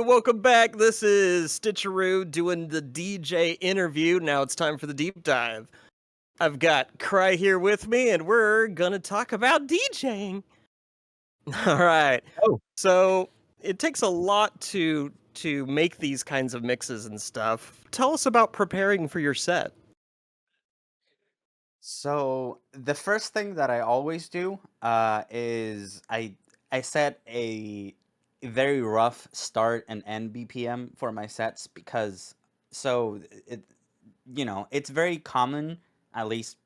welcome back. This is Stitcharoo doing the DJ interview. Now it's time for the deep dive. I've got Kry here with me, and we're gonna talk about DJing. All right. Oh, So it takes a lot to make these kinds of mixes and stuff. Tell us about preparing for your set. so the first thing that I always do is I set a very rough start and end BPM for my sets because so it it's very common, at least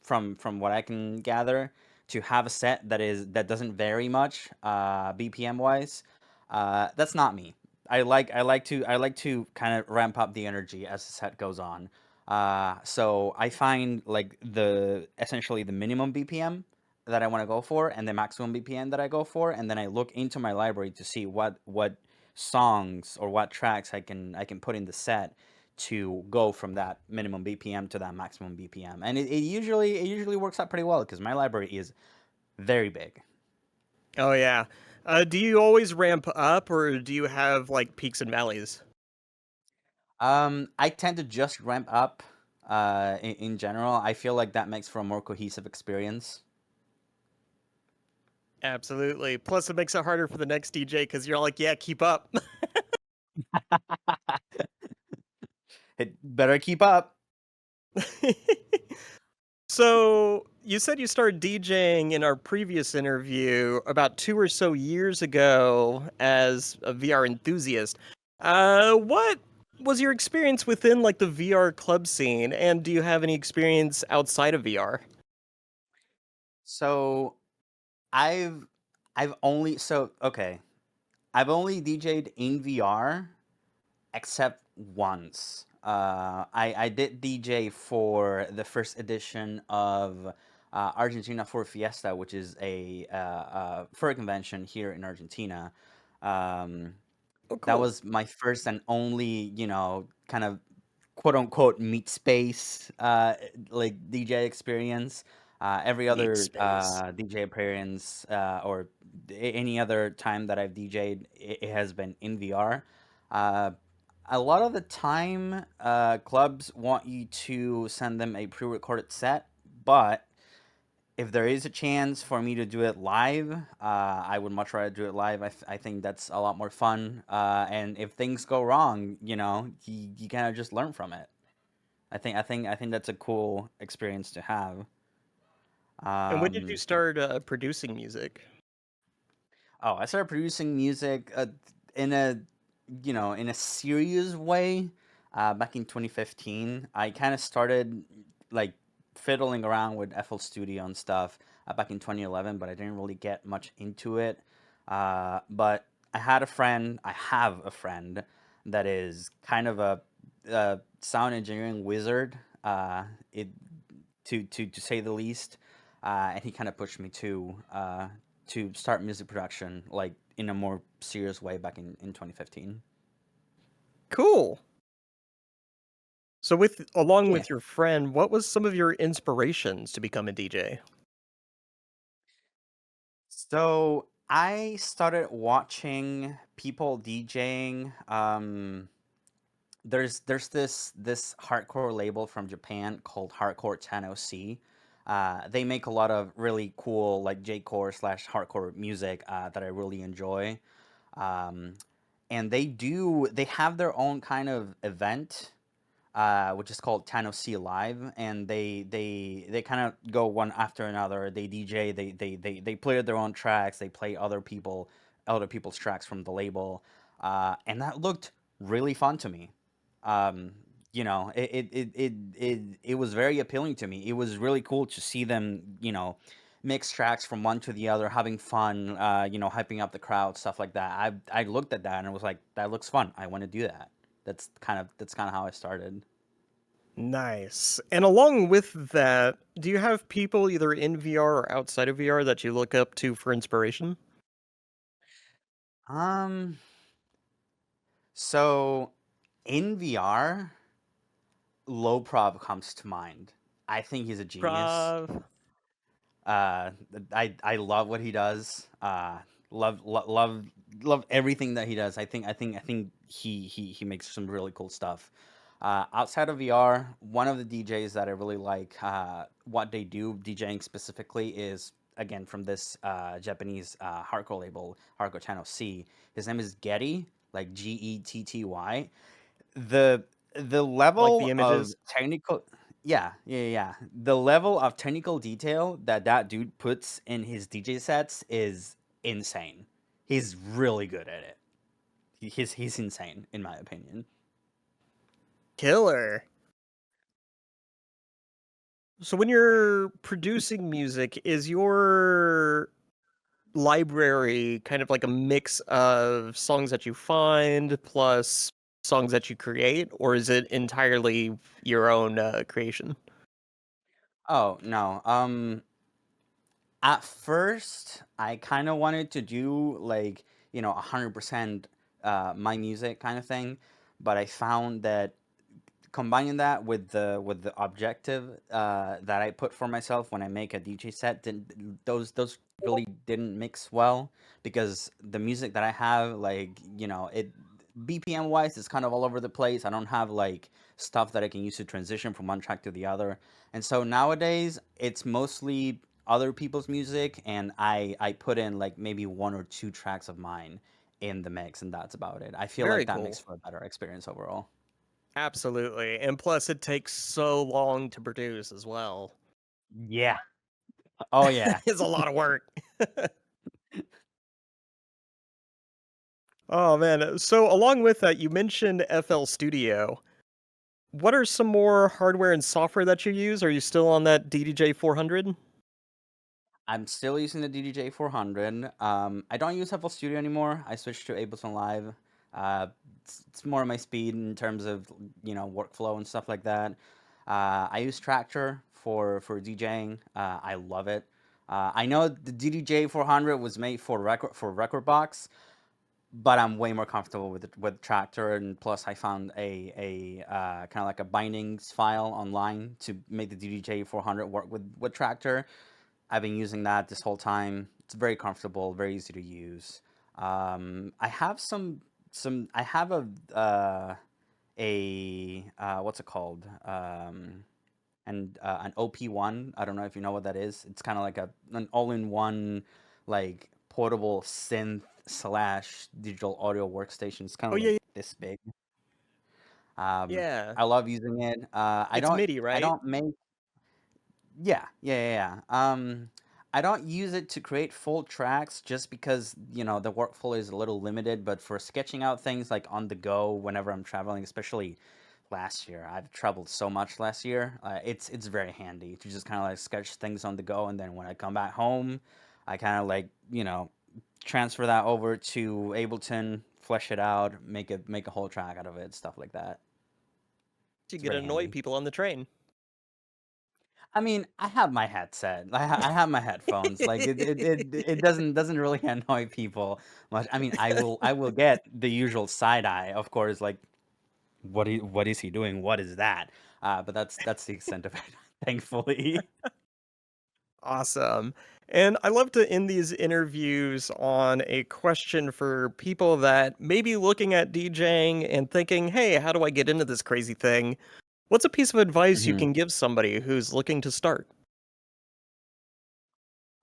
from what I can gather, to have a set that doesn't vary much BPM wise. That's not me. I like to kind of ramp up the energy as the set goes on. So I find like the essentially the minimum BPM that I want to go for and the maximum BPM that I go for, and then I look into my library to see what songs or what tracks I can put in the set to go from that minimum BPM to that maximum BPM. And it usually works out pretty well because my library is very big. Oh yeah. Do you always ramp up, or do you have like peaks and valleys? I tend to just ramp up in general. I feel like that makes for a more cohesive experience. Absolutely. Plus, it makes it harder for the next DJ because you're like, yeah, keep up. It better keep up. So you said you started DJing in our previous interview about 2 or so years ago as a VR enthusiast. What was your experience within like the VR club scene, and do you have any experience outside of VR? So I've I've only so okay. I've only DJ'd in VR except once. I did DJ for the first edition of Argentina for Fiesta, which is a fur convention here in Argentina. Um, Oh, that cool. was my first and only, kind of quote unquote meet space like DJ experience. Every Meat other space. DJ appearance or any other time that I've DJ'd, it has been in VR. Uh, a lot of the time, clubs want you to send them a pre-recorded set, but if there is a chance for me to do it live, I would much rather do it live. I think that's a lot more fun. And if things go wrong, you kind of just learn from it. I think that's a cool experience to have. And when did you Um, start producing music? oh, I started producing music in a in a serious way back in 2015. I kind of started like fiddling around with FL Studio and stuff back in 2011, but I didn't really get much into it. But I have a friend that is kind of a sound engineering wizard. It to say the least. And he kind of pushed me to start music production like in a more serious way back in 2015. Cool. So with along Yeah. with your friend, what was some of your inspirations to become a DJ? So I started watching people DJing. There's this hardcore label from Japan called Hardcore 10OC. They make a lot of really cool like J-core slash hardcore music that I really enjoy. Um, and they have their own kind of event which is called Tano C Live, and they kind of go one after another. They DJ, they play their own tracks, they play other people's tracks from the label, and that looked really fun to me. Um, it was very appealing to me. It was really cool to see them, mix tracks from one to the other, having fun, hyping up the crowd, stuff like that. I looked at that and I was like, that looks fun. I want to do that. That's kind of how I started. Nice. And along with that, do you have people either in VR or outside of VR that you look up to for inspiration? Um, so in VR, Low Prob comes to mind. I think he's a genius. Prov. Uh, I love what he does. Love everything that he does. I think he makes some really cool stuff. Outside of VR, one of the DJs that I really like, what they do DJing specifically is again from this Japanese hardcore label, Hardcore Channel C. His name is Getty, like Getty. The Like the level of images. technical, yeah, the level of technical detail that that dude puts in his DJ sets is insane. He's really good at it. He's insane in my opinion. Killer. So when you're producing music, is your library kind of like a mix of songs that you find plus songs that you create, or is it entirely your own creation? Oh no. At first, I kind of wanted to do like 100% my music kind of thing, but I found that combining that with the objective that I put for myself when I make a DJ set, those really didn't mix well because the music that I have, like it BPM wise, is kind of all over the place. I don't have like stuff that I can use to transition from one track to the other, and so nowadays it's mostly other people's music, and I put in like maybe one or two tracks of mine in the mix, and that's about it. I feel Very like that makes cool. for a better experience overall. Absolutely. And plus, it takes so long to produce as well. Yeah. Oh yeah. It's a lot of work. Oh man. So along with that, you mentioned FL Studio. What are some more hardware and software that you use? Are you still on that DDJ 400? I'm still using the DDJ 400. I don't use FL Studio anymore. I switched to Ableton Live. It's more my speed in terms of workflow and stuff like that. I use Tractor for DJing. I love it. I know the DDJ 400 was made for record box, but I'm way more comfortable with Tractor, and plus I found a kind of like a bindings file online to make the DDJ 400 work with Tractor. I've been using that this whole time. It's very comfortable, very easy to use. I have I have a what's it called? And an OP1. I don't know if you know what that is. It's kind of like an all-in-one like portable synth slash digital audio workstation. It's kind Oh of like yeah, this big. yeah. I love using it. It's MIDI, I right? don't make I don't use it to create full tracks just because, the workflow is a little limited, but for sketching out things like on the go whenever I'm traveling, especially last year. I've traveled so much last year. It's very handy to just kind of like sketch things on the go, and then when I come back home, I kind of like, transfer that over to Ableton, flesh it out, make a whole track out of it, stuff like that. You It's get to very annoy handy. people on the train. I mean, I have my headset. I have my headphones. Like it doesn't really annoy people much. I mean, I will get the usual side eye, of course. Like, what is he doing? What is that? But that's the extent of it. Thankfully. Awesome. And I love to end these interviews on a question for people that may be looking at DJing and thinking, hey, how do I get into this crazy thing? What's a piece of advice you hmm can give somebody who's looking to start?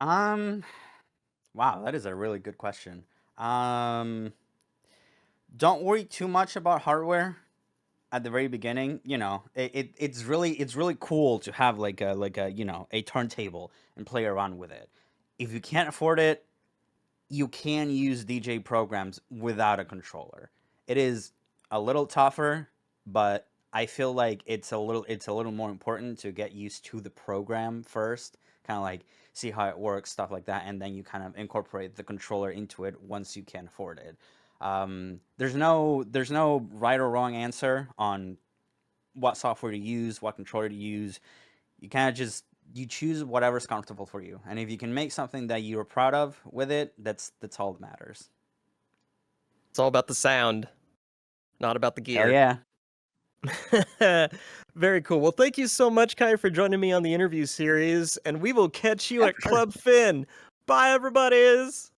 Um. Wow, that is a really good question. Um. Don't worry too much about hardware at the very beginning. It's really cool to have like a a turntable and play around with it. If you can't afford it, you can use DJ programs without a controller. It is a little tougher, but I feel like it's a little more important to get used to the program first, kind of like see how it works, stuff like that, and then you kind of incorporate the controller into it once you can afford it. There's no right or wrong answer on what software to use, what controller to use. You kind of just you choose whatever's comfortable for you, and if you can make something that you're proud of with it, that's all that matters. It's all about the sound, not about the Hell gear. yeah. Very cool. Well, thank you so much, Kai, for joining me on the interview series, and we will catch you Yeah, at for sure. Club Finn. Bye, everybody's.